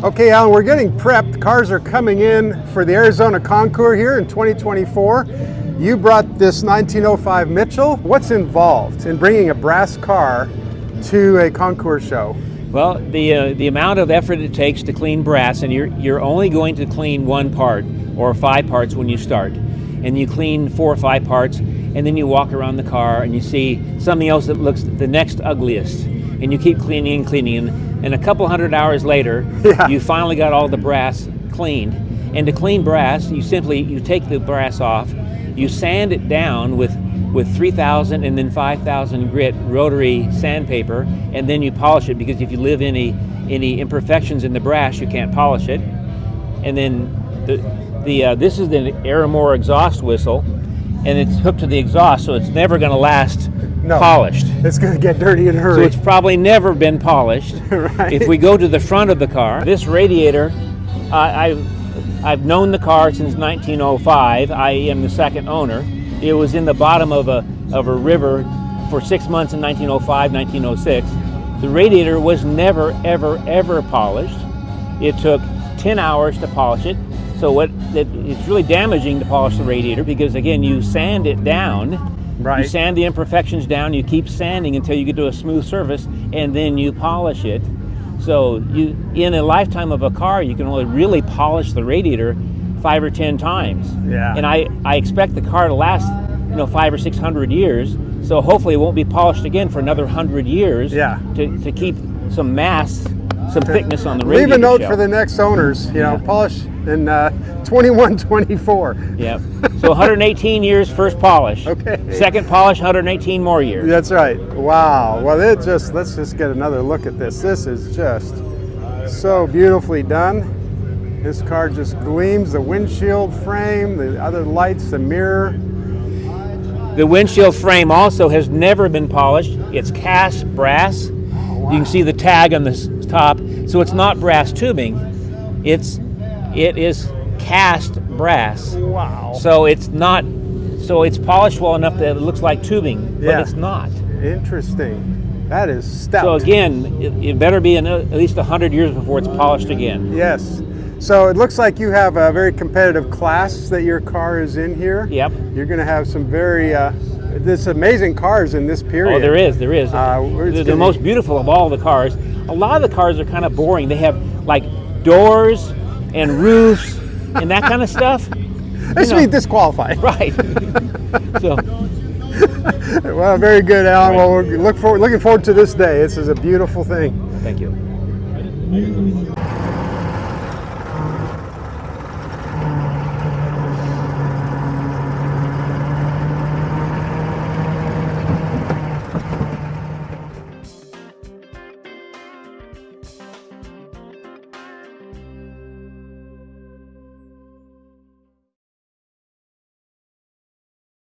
Okay, Alan, we're getting prepped. Cars are coming in for the Arizona Concours here in 2024. You brought this 1905 Mitchell. What's involved in bringing a brass car to a concours show? Well, the amount of effort it takes to clean brass, and you're only going to clean one part or 5 parts when you start, and you clean 4 or 5 parts, and then you walk around the car and you see something else that looks the next ugliest, and you keep cleaning and cleaning, and a couple hundred hours later, you finally got all the brass cleaned. And to clean brass, you take the brass off, you sand it down with 3,000 and then 5,000 grit rotary sandpaper, and then you polish it, because if you leave any imperfections in the brass, you can't polish it. And then this is the Aermore exhaust whistle, and it's hooked to the exhaust, so it's never going to last polished. It's going to get dirty in a hurry. So it's probably never been polished. Right. If we go to the front of the car, this radiator, I've known the car since 1905. I am the second owner. It was in the bottom of a river for 6 months in 1905, 1906. The radiator was never, ever polished. It took 10 hours to polish it. So it's really damaging to polish the radiator, because again, you sand it down. Right. You sand the imperfections down, you keep sanding until you get to a smooth surface, and then you polish it. So in a lifetime of a car, you can only really polish the radiator 5 or 10 times. Yeah. And I expect the car to last 500 or 600 years, so hopefully it won't be polished again for another 100 years. Yeah. To keep some mass, some thickness on the radiator. Leave a note shell for the next owners, polish in 2124. Yep. So 118 years first polish. Okay. Second polish, 118 more years. That's right. Wow. Well, let's just get another look at this. This is just so beautifully done. This car just gleams. The windshield frame, the other lights, the mirror. The windshield frame also has never been polished. It's cast brass. You can see the tag on the top. So it's not brass tubing. It is cast brass. Wow. So it's polished well enough that it looks like tubing, but it's not. Interesting. That is stout. So again, it better be at least 100 years before it's polished again. Yes. So it looks like you have a very competitive class that your car is in here. Yep. You're going to have some very this amazing cars in this period. Oh, there is. The most beautiful of all the cars. A lot of the cars are kind of boring. They have like doors and roofs and that kind of stuff. They should be disqualified. Right. So. Well, very good, Alan. Well, we're looking forward to this day. This is a beautiful thing. Thank you.